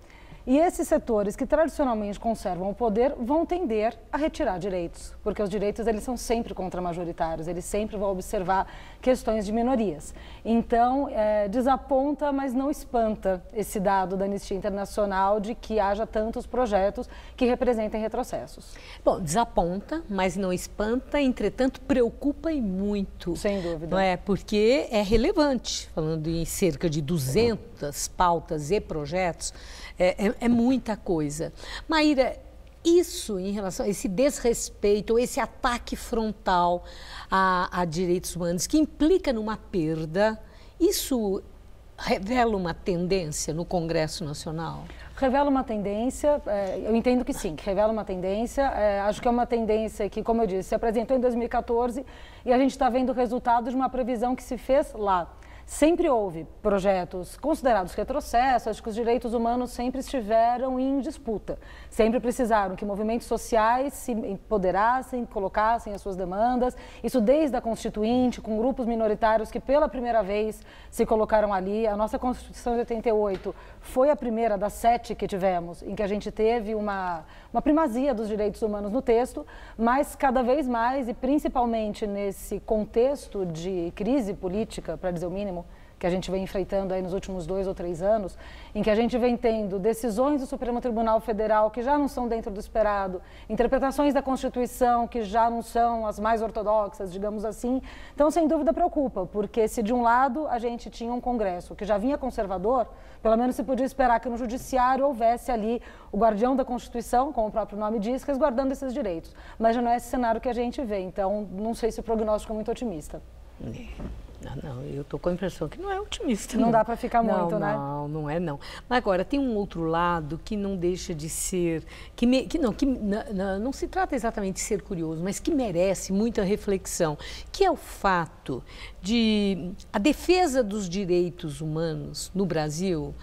E esses setores que tradicionalmente conservam o poder vão tender a retirar direitos, porque os direitos eles são sempre contra-majoritários, eles sempre vão observar questões de minorias. Então, desaponta, mas não espanta esse dado da Anistia Internacional de que haja tantos projetos que representem retrocessos. Bom, desaponta, mas não espanta, entretanto, preocupa e muito. Sem dúvida. Não é? Porque é relevante, falando em cerca de 200 pautas e projetos, é muita coisa. Maíra, isso em relação a esse desrespeito, esse ataque frontal a direitos humanos, que implica numa perda, isso revela uma tendência no Congresso Nacional? Revela uma tendência, eu entendo que sim, que revela uma tendência. Acho que é uma tendência que, como eu disse, se apresentou em 2014 e a gente está vendo o resultado de uma previsão que se fez lá. Sempre houve projetos considerados retrocessos, acho que os direitos humanos sempre estiveram em disputa. Sempre precisaram que movimentos sociais se empoderassem, colocassem as suas demandas. Isso desde a Constituinte, com grupos minoritários que pela primeira vez se colocaram ali. A nossa Constituição de 88 foi a primeira das 7 que tivemos, em que a gente teve uma primazia dos direitos humanos no texto, mas cada vez mais, e principalmente nesse contexto de crise política, para dizer o mínimo, que a gente vem enfrentando aí nos últimos 2 ou 3 anos, em que a gente vem tendo decisões do Supremo Tribunal Federal que já não são dentro do esperado, interpretações da Constituição que já não são as mais ortodoxas, digamos assim. Então, sem dúvida, preocupa, porque se de um lado a gente tinha um Congresso que já vinha conservador, pelo menos se podia esperar que no Judiciário houvesse ali o guardião da Constituição, como o próprio nome diz, resguardando esses direitos. Mas já não é esse cenário que a gente vê, então não sei se o prognóstico é muito otimista. Não, eu estou com a impressão que não é otimista. Não dá para ficar muito, né? Não é não. Mas agora, tem um outro lado que não deixa de ser, não se trata exatamente de ser curioso, mas que merece muita reflexão, que é o fato de a defesa dos direitos humanos no Brasil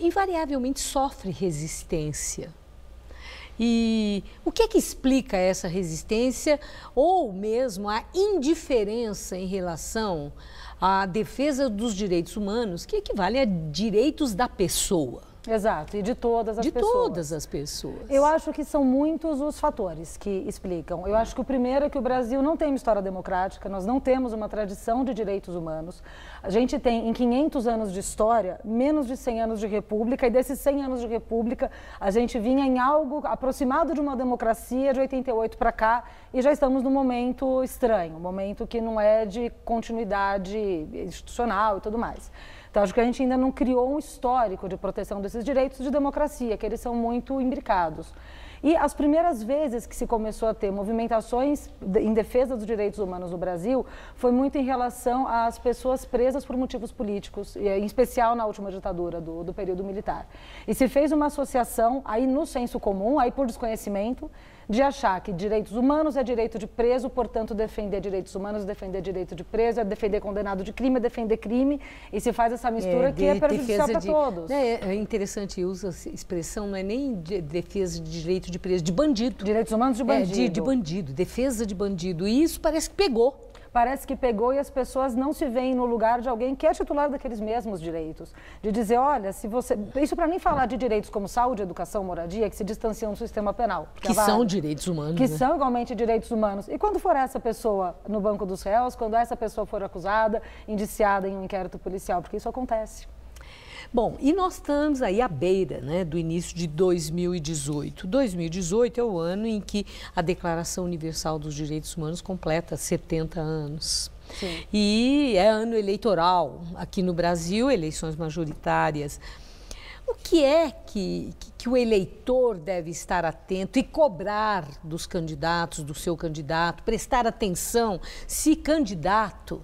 invariavelmente sofre resistência. E o que é que explica essa resistência ou mesmo a indiferença em relação à defesa dos direitos humanos, que equivale a direitos da pessoa? Exato, e de todas as pessoas. De todas as pessoas. Eu acho que são muitos os fatores que explicam. Eu acho que o primeiro é que o Brasil não tem uma história democrática, nós não temos uma tradição de direitos humanos. A gente tem, em 500 anos de história, menos de 100 anos de república, e desses 100 anos de república, a gente vinha em algo aproximado de uma democracia de 88 para cá, e já estamos num momento estranho, um momento que não é de continuidade institucional e tudo mais. Então, acho que a gente ainda não criou um histórico de proteção desses direitos de democracia, que eles são muito imbricados. E as primeiras vezes que se começou a ter movimentações em defesa dos direitos humanos no Brasil foi muito em relação às pessoas presas por motivos políticos, em especial na última ditadura do período militar. E se fez uma associação aí no senso comum, aí por desconhecimento, de achar que direitos humanos é direito de preso, portanto defender direitos humanos, defender direito de preso, é defender condenado de crime, é defender crime, e se faz essa mistura que é prejudicial para todos. É interessante, usa essa expressão, não é nem de defesa de direito de preso, de bandido. Direitos humanos de bandido. De bandido, defesa de bandido, e isso parece que pegou. Parece que pegou e as pessoas não se veem no lugar de alguém que é titular daqueles mesmos direitos. De dizer, olha, se você... Isso para nem falar de direitos como saúde, educação, moradia, que se distanciam do sistema penal. Que são direitos humanos. Que são igualmente direitos humanos. E quando for essa pessoa no banco dos réus, quando essa pessoa for acusada, indiciada em um inquérito policial, porque isso acontece. Bom, e nós estamos aí à beira, né, do início de 2018. 2018 é o ano em que a Declaração Universal dos Direitos Humanos completa 70 anos. Sim. E é ano eleitoral aqui no Brasil, eleições majoritárias. O que é que o eleitor deve estar atento e cobrar dos candidatos, do seu candidato, prestar atenção se candidato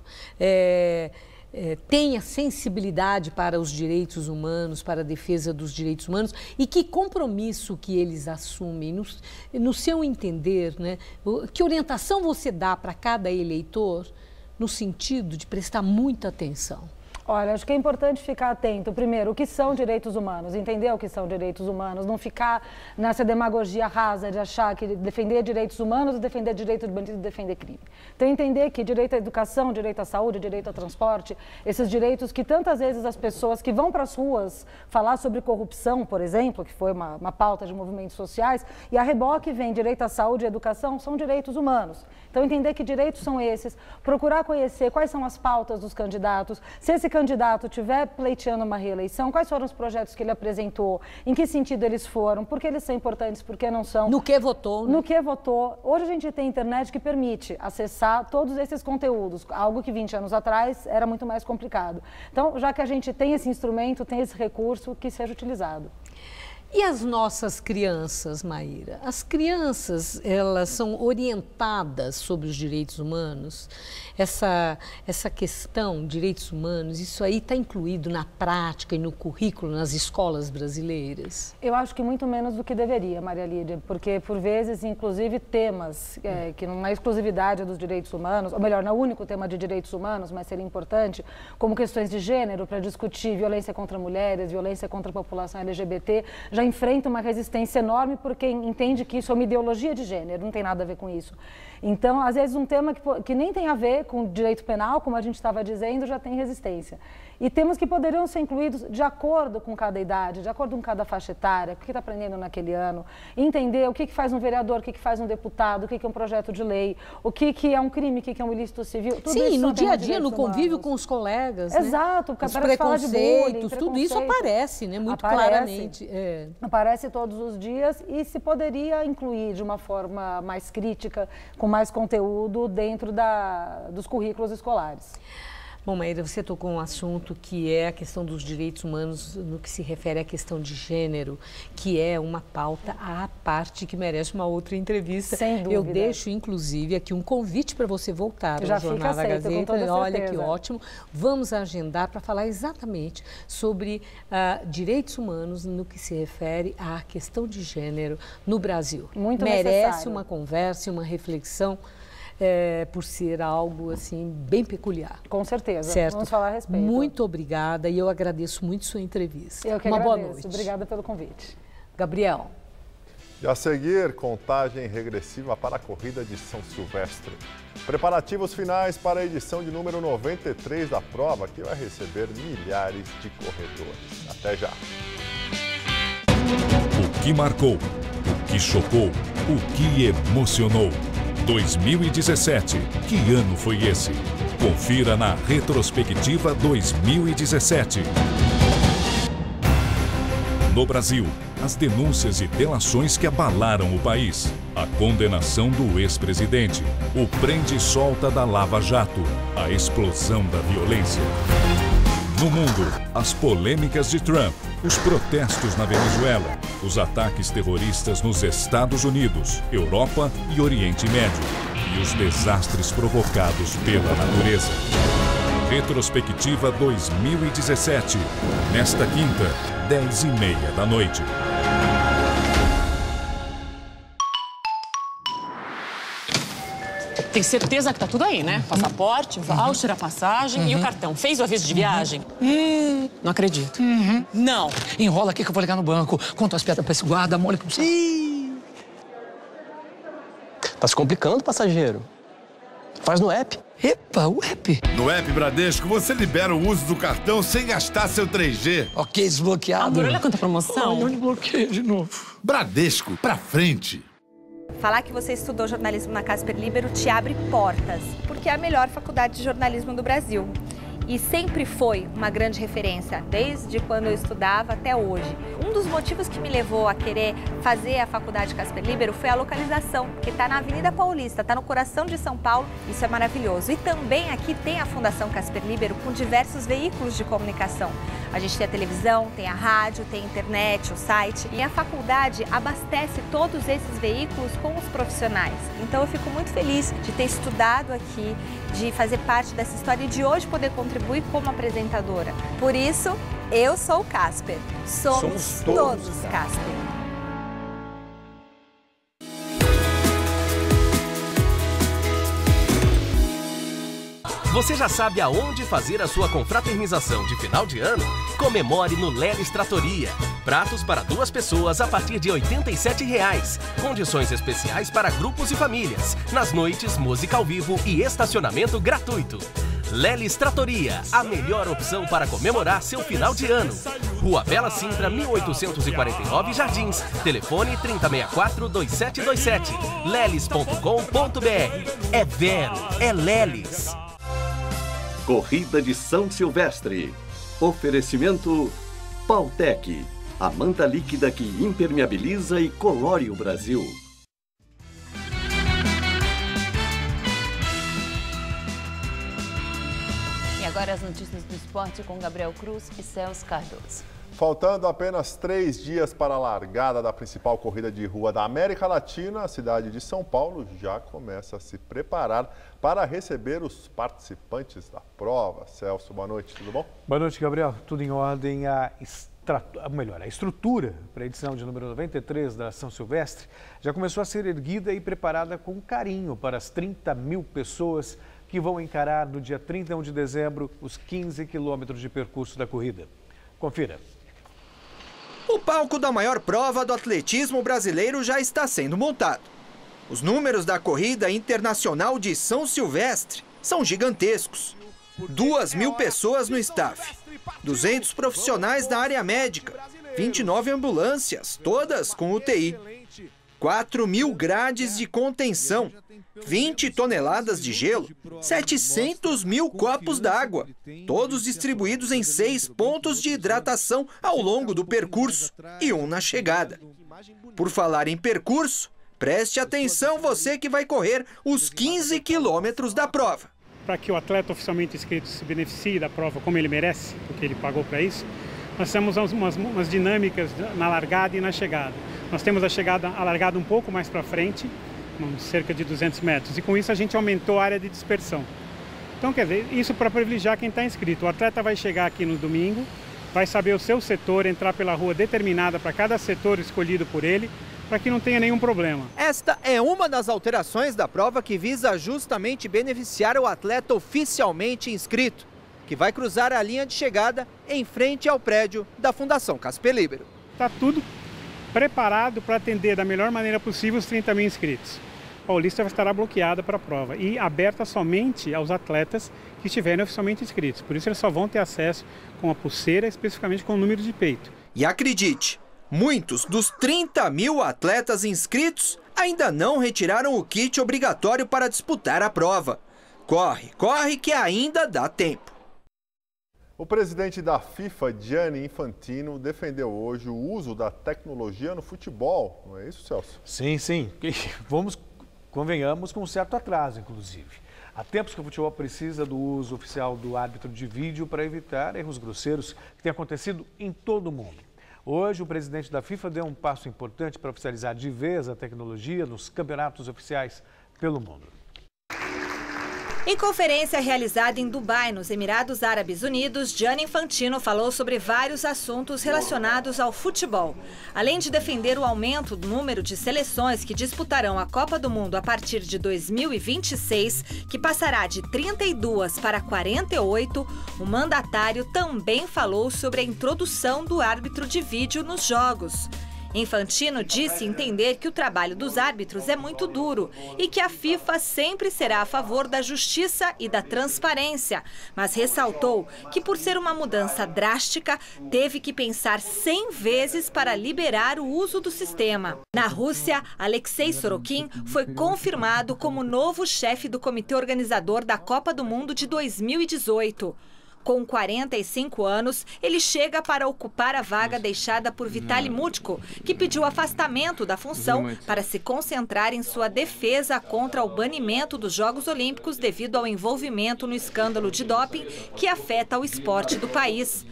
tenha sensibilidade para os direitos humanos, para a defesa dos direitos humanos, e que compromisso que eles assumem, no seu entender, né? Que orientação você dá para cada eleitor no sentido de prestar muita atenção? Olha, acho que é importante ficar atento. Primeiro, o que são direitos humanos? Entender o que são direitos humanos. Não ficar nessa demagogia rasa de achar que defender direitos humanos é defender direito de bandido e defender crime. Então, entender que direito à educação, direito à saúde, direito ao transporte, esses direitos que tantas vezes as pessoas que vão para as ruas falar sobre corrupção, por exemplo, que foi uma pauta de movimentos sociais, e a reboque vem direito à saúde e à educação, são direitos humanos. Então, entender que direitos são esses, procurar conhecer quais são as pautas dos candidatos, se esse candidato estiver pleiteando uma reeleição, quais foram os projetos que ele apresentou, em que sentido eles foram, por que eles são importantes, por que não são. No que votou. Né? No que votou. Hoje a gente tem internet que permite acessar todos esses conteúdos, algo que 20 anos atrás era muito mais complicado. Então, já que a gente tem esse instrumento, tem esse recurso, que seja utilizado. E as nossas crianças, Maíra? As crianças, elas são orientadas sobre os direitos humanos? Essa questão, direitos humanos, isso aí está incluído na prática e no currículo nas escolas brasileiras? Eu acho que muito menos do que deveria, Maria Lídia, porque por vezes, inclusive, temas que não é exclusividade dos direitos humanos, ou melhor, não é o único tema de direitos humanos, mas seria importante, como questões de gênero, para discutir violência contra mulheres, violência contra a população LGBT, já enfrenta uma resistência enorme porque entende que isso é uma ideologia de gênero, não tem nada a ver com isso. Então, às vezes, um tema que nem tem a ver com direito penal, como a gente estava dizendo, já tem resistência. E temas que poderiam ser incluídos de acordo com cada idade, de acordo com cada faixa etária, o que está aprendendo naquele ano, entender o que faz um vereador, o que faz um deputado, o que é um projeto de lei, o que é um crime, o que é um ilícito civil. Tudo Sim, isso no dia a dia, no convívio com os colegas. Exato, né? Os preconceitos, tudo isso aparece, né? Muito claramente. Aparece todos os dias e se poderia incluir de uma forma mais crítica, com mais conteúdo dentro dos currículos escolares. Bom, Maíra, você tocou um assunto que é a questão dos direitos humanos no que se refere à questão de gênero, que é uma pauta à parte que merece uma outra entrevista. Sem dúvida. Eu deixo, inclusive, aqui um convite para você voltar ao Jornal da Gazeta. Olha que ótimo. Vamos agendar para falar exatamente sobre direitos humanos no que se refere à questão de gênero no Brasil. Muito merece necessário. Uma conversa, uma reflexão. Por ser algo assim bem peculiar. Com certeza. Certo? Vamos falar a respeito. Muito obrigada e eu agradeço muito sua entrevista. Eu que Uma agradeço. boa noite. Obrigada pelo convite. Gabriel. E a seguir, contagem regressiva para a corrida de São Silvestre. Preparativos finais para a edição de número 93 da prova, que vai receber milhares de corredores. Até já. O que marcou, o que chocou, o que emocionou. 2017. Que ano foi esse? Confira na Retrospectiva 2017. No Brasil, as denúncias e delações que abalaram o país. A condenação do ex-presidente. O prende e solta da Lava Jato. A explosão da violência. No mundo, as polêmicas de Trump, os protestos na Venezuela, os ataques terroristas nos Estados Unidos, Europa e Oriente Médio e os desastres provocados pela natureza. Retrospectiva 2017, nesta quinta, 10h30 da noite. Tem certeza que tá tudo aí, né? Passaporte, voucher, a passagem e o cartão. Fez o aviso de viagem? Não acredito. Não. Enrola aqui que eu vou ligar no banco. Conta as piadas pra esse guarda, mole com você. Tá se complicando, passageiro. Faz no app. Epa, o app. No app Bradesco, você libera o uso do cartão sem gastar seu 3G. Ok, desbloqueado. Olha quanta promoção. Ai, onde bloqueia de novo? Bradesco, pra frente. Falar que você estudou jornalismo na Casper Libero te abre portas, porque é a melhor faculdade de jornalismo do Brasil. E sempre foi uma grande referência, desde quando eu estudava até hoje. Um dos motivos que me levou a querer fazer a faculdade Casper Libero foi a localização, que está na Avenida Paulista, está no coração de São Paulo, isso é maravilhoso. E também aqui tem a Fundação Casper Libero com diversos veículos de comunicação. A gente tem a televisão, tem a rádio, tem a internet, o site. E a faculdade abastece todos esses veículos com os profissionais. Então eu fico muito feliz de ter estudado aqui, de fazer parte dessa história e de hoje poder contribuir como apresentadora. Por isso, eu sou o Casper. Somos todos Casper. Você já sabe aonde fazer a sua confraternização de final de ano? Comemore no Lelis Trattoria. Pratos para 2 pessoas a partir de R$ 87,00. Condições especiais para grupos e famílias. Nas noites, música ao vivo e estacionamento gratuito. Lelis Trattoria, a melhor opção para comemorar seu final de ano. Rua Bela Sintra, 1849, Jardins. Telefone 3064-2727. lelis.com.br. É Vero, é Lelis. Corrida de São Silvestre. Oferecimento Pautec, a manta líquida que impermeabiliza e colore o Brasil. E agora as notícias do esporte com Gabriel Cruz e Celso Cardoso. Faltando apenas 3 dias para a largada da principal corrida de rua da América Latina, a cidade de São Paulo já começa a se preparar para receber os participantes da prova. Celso, boa noite, tudo bom? Boa noite, Gabriel. Tudo em ordem. A estrutura para a edição de número 93 da São Silvestre já começou a ser erguida e preparada com carinho para as 30 mil pessoas que vão encarar no dia 31 de dezembro os 15 quilômetros de percurso da corrida. Confira. O palco da maior prova do atletismo brasileiro já está sendo montado. Os números da Corrida Internacional de São Silvestre são gigantescos. 2.000 pessoas no staff, 200 profissionais da área médica, 29 ambulâncias, todas com UTI, 4.000 grades de contenção, 20 toneladas de gelo, 700 mil copos d'água, todos distribuídos em 6 pontos de hidratação ao longo do percurso e um na chegada. Por falar em percurso, preste atenção você que vai correr os 15 quilômetros da prova. Para que o atleta oficialmente inscrito se beneficie da prova como ele merece, porque ele pagou para isso, nós temos umas dinâmicas na largada e na chegada. Nós temos a largada um pouco mais para frente, cerca de 200 metros, e com isso a gente aumentou a área de dispersão. Então, quer dizer, isso para privilegiar quem está inscrito. O atleta vai chegar aqui no domingo, vai saber o seu setor, entrar pela rua determinada para cada setor escolhido por ele, para que não tenha nenhum problema. Esta é uma das alterações da prova que visa justamente beneficiar o atleta oficialmente inscrito, que vai cruzar a linha de chegada em frente ao prédio da Fundação Casper Libero. Está tudo preparado para atender da melhor maneira possível os 30 mil inscritos. Paulista estará bloqueada para a prova e aberta somente aos atletas que estiverem oficialmente inscritos. Por isso eles só vão ter acesso com a pulseira, especificamente com o número de peito. E acredite, muitos dos 30 mil atletas inscritos ainda não retiraram o kit obrigatório para disputar a prova. Corre, corre que ainda dá tempo. O presidente da FIFA, Gianni Infantino, defendeu hoje o uso da tecnologia no futebol. Não é isso, Celso? Sim, sim. Convenhamos com um certo atraso, inclusive. Há tempos que o futebol precisa do uso oficial do árbitro de vídeo para evitar erros grosseiros que têm acontecido em todo o mundo. Hoje, o presidente da FIFA deu um passo importante para oficializar de vez a tecnologia nos campeonatos oficiais pelo mundo. Em conferência realizada em Dubai, nos Emirados Árabes Unidos, Gianni Infantino falou sobre vários assuntos relacionados ao futebol. Além de defender o aumento do número de seleções que disputarão a Copa do Mundo a partir de 2026, que passará de 32 para 48, o mandatário também falou sobre a introdução do árbitro de vídeo nos jogos. Infantino disse entender que o trabalho dos árbitros é muito duro e que a FIFA sempre será a favor da justiça e da transparência, mas ressaltou que, por ser uma mudança drástica, teve que pensar 100 vezes para liberar o uso do sistema. Na Rússia, Alexei Sorokin foi confirmado como novo chefe do comitê organizador da Copa do Mundo de 2018. Com 45 anos, ele chega para ocupar a vaga deixada por Vitaly Mutko, que pediu afastamento da função para se concentrar em sua defesa contra o banimento dos Jogos Olímpicos devido ao envolvimento no escândalo de doping que afeta o esporte do país.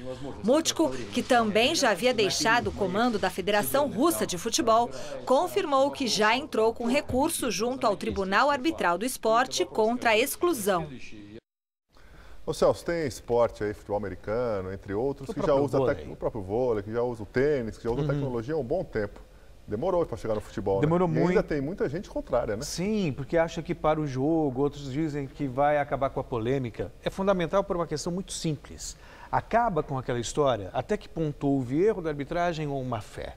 Mutko, que também já havia deixado o comando da Federação Russa de Futebol, confirmou que já entrou com recurso junto ao Tribunal Arbitral do Esporte contra a exclusão. Ô Celso, tem esporte aí, futebol americano, entre outros, que já usa o próprio vôlei, que já usa o tênis, que já usa a tecnologia há um bom tempo. demorou para chegar no futebol. Demorou muito. Ainda tem muita gente contrária, né? Sim, porque acha que para o jogo, outros dizem que vai acabar com a polêmica. É fundamental por uma questão muito simples. Acaba com aquela história, até que ponto houve erro da arbitragem ou má fé.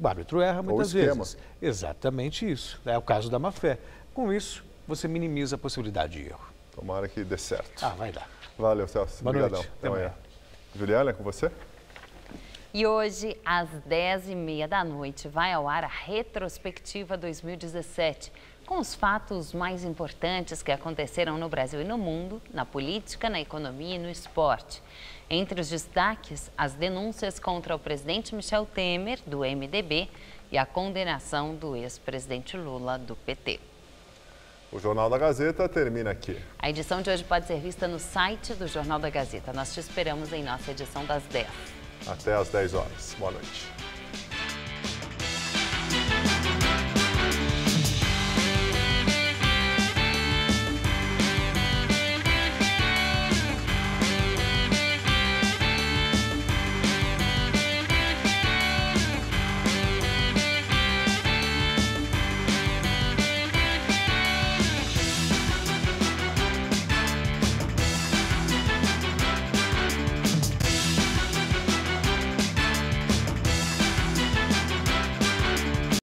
O árbitro erra muitas vezes. Exatamente isso. É o caso da má fé. Com isso, você minimiza a possibilidade de erro. Tomara que dê certo. Vai dar. Valeu, Celso. Boa Obrigadão. noite. Até amanhã. Juliana, é com você? E hoje, às 10h30 da noite, vai ao ar a Retrospectiva 2017, com os fatos mais importantes que aconteceram no Brasil e no mundo, na política, na economia e no esporte. Entre os destaques, as denúncias contra o presidente Michel Temer, do MDB, e a condenação do ex-presidente Lula, do PT. O Jornal da Gazeta termina aqui. A edição de hoje pode ser vista no site do Jornal da Gazeta. Nós te esperamos em nossa edição das 10. Até às 10 horas. Boa noite.